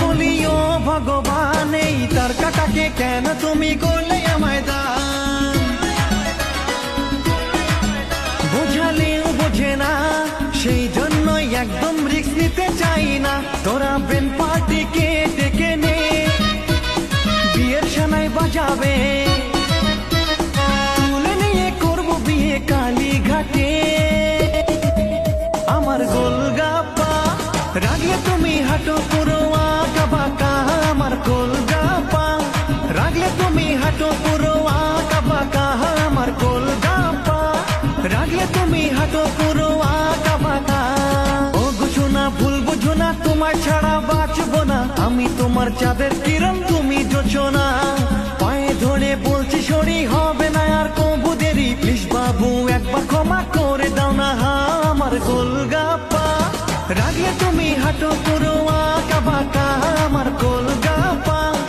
বলি ও ভগবান, এই তার কাটাকে কেন তুমি করলে আমায় দান? বোঝালেও বোঝে না, সেই জন্যই একদম রিস্ক নিতে চাই না। তোরা ব্রেন পার্টিকে ডেকে নে, বিয়ের সানাই বাজাবে, তুলে নিয়ে করবো বিয়ে কালীঘাটে। আমার গোলগাপ্পা রাগলে তুমি হাঁটো পুরো আঁকা বাঁকা, আমার গোলগাপ্পা রাগলে তুমি হাঁটো পুরো আঁকা বাঁকা, আমার গোলগাপ্পা রাগলে তুমি হাঁটো পুরো আঁকা বাঁকা। ও বুঝো না, ভুল বুঝো না, তোমার ছাড়া বাঁচবো না আমি, তোমার চাঁদের কিরণ তুমি জোছনা। পায়ে ধরে বলছি সরি, হবে না আর কবু দেরি, প্লিজ বাবু একবার ক্ষমা করে দাও না। আমার গোলগাপ্পা রাগলে তুমি হাঁটো